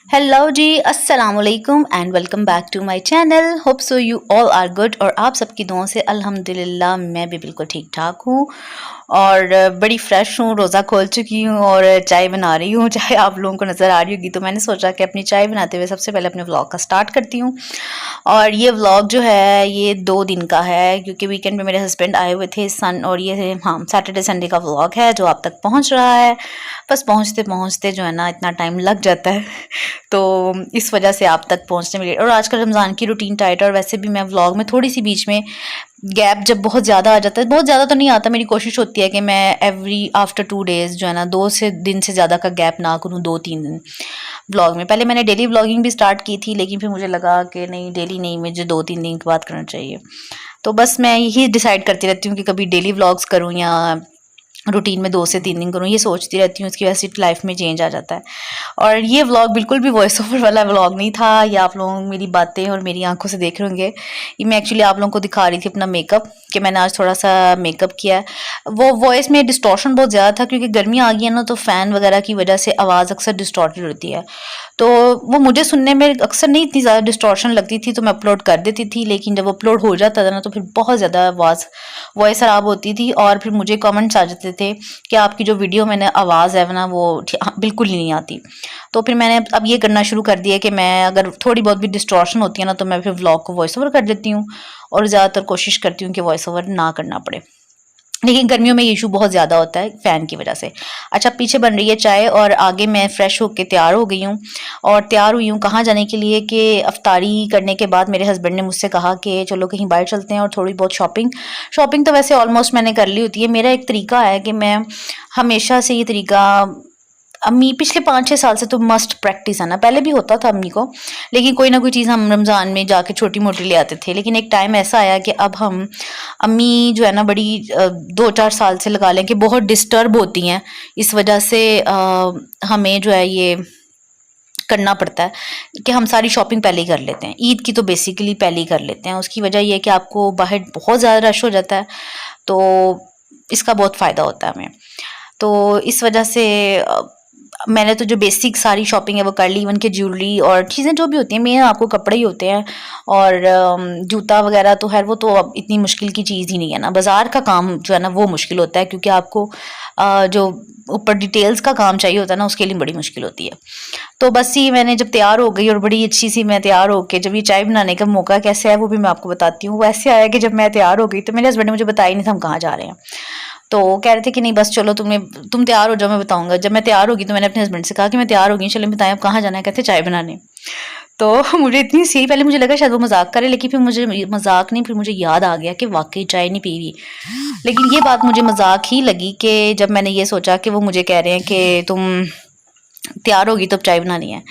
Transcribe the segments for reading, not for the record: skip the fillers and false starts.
Hello जी, अस्सलाम वालेकुम and welcome back to my channel. Hope so you all are good और आप सबकी दुआओं से अल्हम्दुलिल्लाह मैं भी बिल्कुल ठीक ठाक हूँ और बड़ी फ्रेश हूँ। रोज़ा खोल चुकी हूँ और चाय बना रही हूँ। चाय आप लोगों को नज़र आ रही होगी, तो मैंने सोचा कि अपनी चाय बनाते हुए सबसे पहले अपने व्लॉग का स्टार्ट करती हूँ। और ये व्लॉग जो है ये 2 दिन का है, क्योंकि वीकेंड में मेरे हस्बैंड आए हुए थे सन, और ये हाँ सैटरडे संडे का व्लॉग है जो आप तक पहुँच रहा है। बस पहुँचते पहुँचते जो है ना इतना टाइम लग जाता है तो इस वजह से आप तक पहुंचने में लेट। और आजकल रमज़ान की रूटीन टाइट है, और वैसे भी मैं व्लॉग में थोड़ी सी बीच में गैप जब बहुत ज़्यादा आ जाता है, बहुत ज़्यादा तो नहीं आता, मेरी कोशिश होती है कि मैं एवरी आफ्टर 2 डेज़ जो है ना 2 दिन से ज़्यादा का गैप ना करूँ, 2-3 दिन व्लॉग में। पहले मैंने डेली व्लॉगिंग भी स्टार्ट की थी, लेकिन फिर मुझे लगा कि नहीं, डेली नहीं, मुझे 2-3 दिन के बाद करना चाहिए। तो बस मैं यही डिसाइड करती रहती हूँ कि कभी डेली व्लॉग्स करूँ या रूटीन में 2 से 3 दिन करूँ, ये सोचती रहती हूँ। इसकी वजह से लाइफ में चेंज आ जाता है। और ये व्लॉग बिल्कुल भी वॉइस ओवर वाला व्लॉग नहीं था। ये आप लोग मेरी बातें और मेरी आंखों से देख रहे होंगे। ये मैं एक्चुअली आप लोगों को दिखा रही थी अपना मेकअप, कि मैंने आज थोड़ा सा मेकअप किया है। वो वॉइस में डिस्टॉर्शन बहुत ज़्यादा था, क्योंकि गर्मी आ गई है ना, तो फ़ैन वगैरह की वजह से आवाज़ अक्सर डिस्टॉर्टेड होती है। तो वो मुझे सुनने में अक्सर नहीं इतनी ज़्यादा डिस्टॉर्शन लगती थी, तो मैं अपलोड कर देती थी। लेकिन जब अपलोड हो जाता था ना, तो फिर बहुत ज़्यादा वॉइस ख़राब होती थी, और फिर मुझे कमेंट्स आ जाते थे कि आपकी जो वीडियो में आवाज़ है ना, वो बिल्कुल ही नहीं आती। तो फिर मैंने अब ये करना शुरू कर दिया कि मैं अगर थोड़ी बहुत भी डिस्टॉर्शन होती है ना, तो मैं फिर व्लॉग को वॉइस ओवर कर देती हूँ, और ज़्यादातर कोशिश करती हूँ कि वॉइस ओवर ना करना पड़े। लेकिन गर्मियों में ये इशू बहुत ज़्यादा होता है फ़ैन की वजह से। अच्छा, पीछे बन रही है चाय, और आगे मैं फ़्रेश होके तैयार हो गई हूँ। और तैयार हुई हूँ कहाँ जाने के लिए, कि अफ्तारी करने के बाद मेरे हस्बैंड ने मुझसे कहा कि चलो कहीं बाहर चलते हैं और थोड़ी बहुत शॉपिंग। शॉपिंग तो वैसे ऑलमोस्ट मैंने कर ली होती है। मेरा एक तरीका है कि मैं हमेशा से ये तरीका, अम्मी पिछले 5-6 साल से तो मस्ट प्रैक्टिस है ना, पहले भी होता था अम्मी को, लेकिन कोई ना कोई चीज़ हम रमज़ान में जाके छोटी मोटी ले आते थे। लेकिन एक टाइम ऐसा आया कि अब हम, अम्मी जो है ना बड़ी 2-4 साल से लगा लें कि बहुत डिस्टर्ब होती हैं। इस वजह से हमें जो है ये करना पड़ता है कि हम सारी शॉपिंग पहले ही कर लेते हैं। ईद की तो बेसिकली पहले ही कर लेते हैं। उसकी वजह ये है कि आपको बाहर बहुत ज़्यादा रश हो जाता है, तो इसका बहुत फ़ायदा होता है हमें। तो इस वजह से मैंने तो जो बेसिक सारी शॉपिंग है वो कर ली। इवन के ज्वेलरी और चीज़ें जो भी होती हैं, मेन आपको कपड़े ही होते हैं, और जूता वगैरह तो खैर वो तो अब इतनी मुश्किल की चीज़ ही नहीं है ना। बाज़ार का काम जो है ना वो मुश्किल होता है, क्योंकि आपको जो ऊपर डिटेल्स का काम चाहिए होता है ना, उसके लिए बड़ी मुश्किल होती है। तो बस ये मैंने जब तैयार हो गई, और बड़ी अच्छी सी मैं तैयार होके, जब ये चाय बनाने का मौका कैसे है वो भी मैं आपको बताती हूँ। वो ऐसे आया कि जब मैं तैयार हो गई तो मेरे हस्बैंड ने मुझे बताया नहीं था हम कहाँ जा रहे हैं। तो कह रहे थे कि नहीं बस चलो, तुम तैयार हो जाओ, मैं बताऊंगा। जब मैं तैयार होगी तो मैंने अपने हस्बैंड से कहा कि मैं तैयार हो गई, चलो बताएं अब कहाँ जाना है। कहते चाय बनाने। तो मुझे इतनी सी, पहले मुझे लगा शायद वो मजाक करे, लेकिन फिर मुझे मजाक नहीं, फिर मुझे याद आ गया कि वाकई चाय नहीं पी रही। लेकिन ये बात मुझे मजाक ही लगी कि जब मैंने ये सोचा कि वो मुझे कह रहे हैं कि तुम तैयार होगी तो अब चाय बनानी है।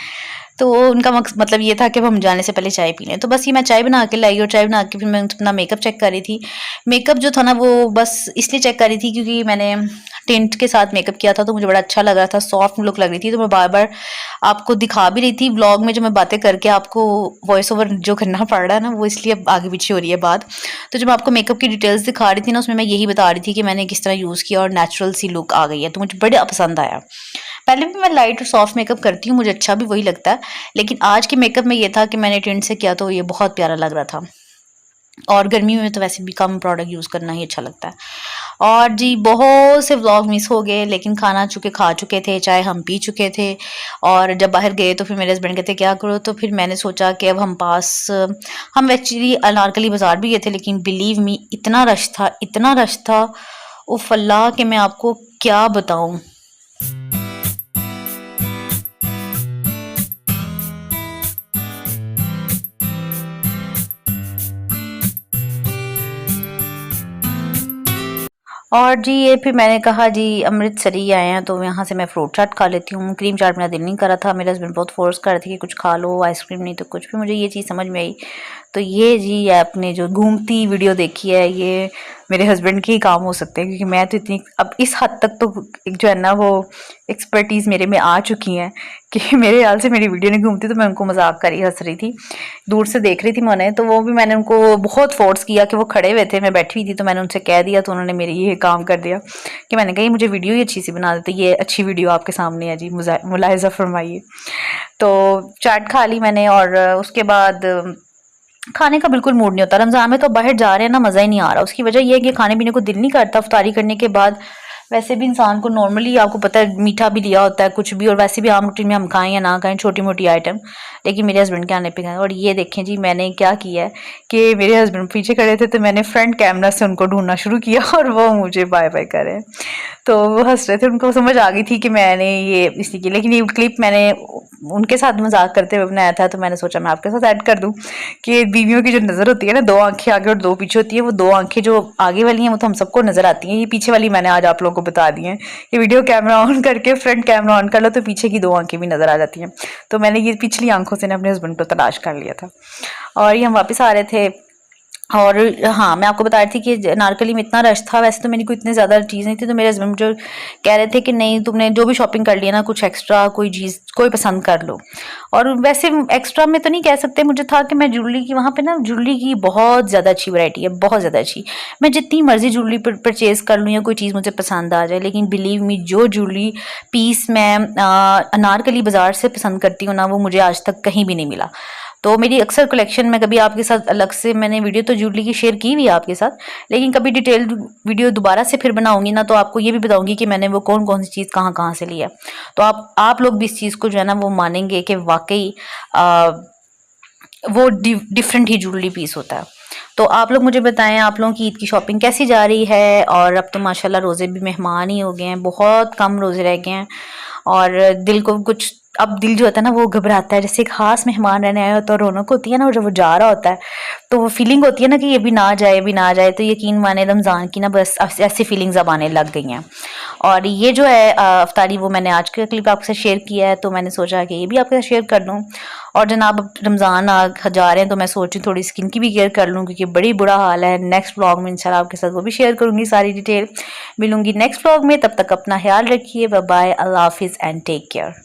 तो उनका मतलब ये था कि अब हम जाने से पहले चाय पी लें। तो बस ये मैं चाय बना के लाई, और चाय बना के फिर मैं अपना मेकअप चेक कर रही थी। मेकअप जो था ना वो बस इसलिए चेक कर रही थी क्योंकि मैंने टिंट के साथ मेकअप किया था, तो मुझे बड़ा अच्छा लग रहा था, सॉफ्ट लुक लग रही थी। तो मैं बार बार आपको दिखा भी रही थी व्लॉग में, जो मैं बातें करके आपको वॉइस ओवर जो करना पड़ रहा है ना, वो इसलिए अब आगे पीछे हो रही है बात। तो जब आपको मेकअप की डिटेल्स दिखा रही थी ना, उसमें मैं यही बता रही थी कि मैंने किस तरह यूज़ किया, और नेचुरल सी लुक आ गई है, तो मुझे बड़ा पसंद आया। पहले भी मैं लाइट और सॉफ्ट मेकअप करती हूँ, मुझे अच्छा भी वही लगता है। लेकिन आज के मेकअप में ये था कि मैंने टिंट से किया, तो ये बहुत प्यारा लग रहा था। और गर्मी में तो वैसे भी कम प्रोडक्ट यूज़ करना ही अच्छा लगता है। और जी बहुत से व्लॉग मिस हो गए, लेकिन खाना चूँकि खा चुके थे, चाय हम पी चुके थे, और जब बाहर गए तो फिर मेरे हस्बैंड कहते क्या करो, तो फिर मैंने सोचा कि अब हम एक्चुअली अनारकली बाज़ार भी गए थे, लेकिन बिलीव मी इतना रश था, इतना रश था, उफ़ अल्लाह कि मैं आपको क्या बताऊँ। और जी ये फिर मैंने कहा जी अमृतसरी आए हैं, तो यहाँ से मैं फ्रूट चाट खा लेती हूँ। क्रीम चाट मेरा दिल नहीं कर रहा था, मेरे हस्बैंड बहुत फोर्स कर रहे थे कि कुछ खा लो, आइसक्रीम नहीं तो कुछ। भी मुझे ये चीज़ समझ में आई। तो ये जी आपने जो घूमती वीडियो देखी है, ये मेरे हस्बैंड के ही काम हो सकते हैं, क्योंकि मैं तो इतनी अब इस हद तक तो एक जो है ना वो एक्सपर्टीज़ मेरे में आ चुकी हैं कि मेरे ख्याल से मेरी वीडियो नहीं घूमती, तो मैं उनको मजाक कर ही हंस रही थी। दूर से देख रही थी मैंने, तो वो भी मैंने उनको बहुत फोर्स किया कि वो खड़े हुए थे, मैं बैठी हुई थी, तो मैंने उनसे कह दिया, तो उन्होंने मेरी ये काम कर दिया कि मैंने कहा मुझे वीडियो ही अच्छी सी बना देते, ये अच्छी वीडियो आपके सामने है जी, मुलाहिजा फरमाइए। तो चाट खा ली मैंने और उसके बाद खाने का बिल्कुल मूड नहीं होता। रमज़ान में तो बाहर जा रहे हैं ना, मज़ा ही नहीं आ रहा। उसकी वजह ये है कि खाने पीने को दिल नहीं करता इफ्तारी करने के बाद। वैसे भी इंसान को नॉर्मली आपको पता है मीठा भी लिया होता है कुछ भी, और वैसे भी आम रूटीन में हम खाएं या ना खाएं छोटी मोटी आइटम, लेकिन मेरे हस्बैंड के आने पे खाएं। और ये देखें जी मैंने क्या किया है कि मेरे हस्बैंड पीछे खड़े थे तो मैंने फ्रंट कैमरा से उनको ढूंढना शुरू किया और वो मुझे बाय बाय कर रहे हैं। तो वो हंस रहे थे, उनको समझ आ गई थी कि मैंने ये इसी की, लेकिन ये क्लिप मैंने उनके साथ मजाक करते हुए बनाया था, तो मैंने सोचा मैं आपके साथ ऐड कर दूं कि बीवियों की जो नज़र होती है ना, 2 आंखें आगे और 2 पीछे होती है, वो 2 आंखें जो आगे वाली हैं वो तो हम सबको नजर आती हैं, ये पीछे वाली मैंने आज आप लोगों को बता दी है कि वीडियो कैमरा ऑन करके फ्रंट कैमरा ऑन कर लो तो पीछे की 2 आंखें भी नजर आ जाती हैं। तो मैंने ये पिछली आंखों से अपने हस्बैंड को तलाश कर लिया था और ये हम वापस आ रहे थे। और हाँ, मैं आपको बता रही थी कि अनारकली में इतना रश था, वैसे तो मेरी कोई इतनी ज़्यादा चीज़ नहीं थी, तो मेरे हस्बैंड जो कह रहे थे कि नहीं तुमने जो भी शॉपिंग कर लिया ना, कुछ एक्स्ट्रा कोई चीज़ कोई पसंद कर लो। और वैसे एक्स्ट्रा में तो नहीं कह सकते, मुझे था कि मैं ज्वेलरी की वहाँ पे ना, ज्वेलरी की बहुत ज़्यादा अच्छी वैरायटी है, बहुत ज़्यादा अच्छी। मैं जितनी मर्जी ज्वेलरी परचेज़ कर लूँ या कोई चीज़ मुझे पसंद आ जाए, लेकिन बिलीव मी जो ज्वेलरी पीस मैं अनारकली बाज़ार से पसंद करती हूँ ना, वो मुझे आज तक कहीं भी नहीं मिला। तो मेरी अक्सर कलेक्शन में कभी आपके साथ अलग से मैंने वीडियो तो ज्वेलरी की शेयर की हुई है आपके साथ, लेकिन कभी डिटेल्ड वीडियो दोबारा से फिर बनाऊंगी ना, तो आपको ये भी बताऊंगी कि मैंने वो कौन कौन सी चीज़ कहाँ कहाँ से लिया। तो आप लोग भी इस चीज़ को जो है ना वो मानेंगे कि वाकई वो डिफरेंट ही ज्वेलरी पीस होता है। तो आप लोग मुझे बताएं आप लोगों की ईद की शॉपिंग कैसी जा रही है। और अब तो माशाल्लाह रोज़े भी मेहमान ही हो गए हैं, बहुत कम रोज़े रह गए हैं और दिल को कुछ, अब दिल जो होता है ना वो घबराता है, जैसे एक खास मेहमान रहने आया होता है, रौनक होती है ना, और जब वो जा रहा होता है तो वो फीलिंग होती है ना कि ये भी ना जाए, भी ना जाए। तो यकीन माने रमज़ान की ना बस ऐसी फीलिंग्स अब आने लग गई हैं। और ये जो है अफ्तारी वो मैंने आज का क्लिप आपसे शेयर किया है, तो मैंने सोचा कि ये भी आपके साथ शेयर कर दूँ। और जनाब अब रमज़ान जा रहे हैं तो मैं सोच रही हूँ थोड़ी स्किन की भी केयर कर लूँ, क्योंकि बड़ी बुरा हाल है। नेक्स्ट व्लॉग में इंशाल्लाह आपके साथ वो भी शेयर करूँगी सारी डिटेल। मिलूंगी नेक्स्ट व्लॉग में, तब तक अपना ख्याल रखिए। बाय बाय, अल्लाह हाफिज़ एंड टेक केयर।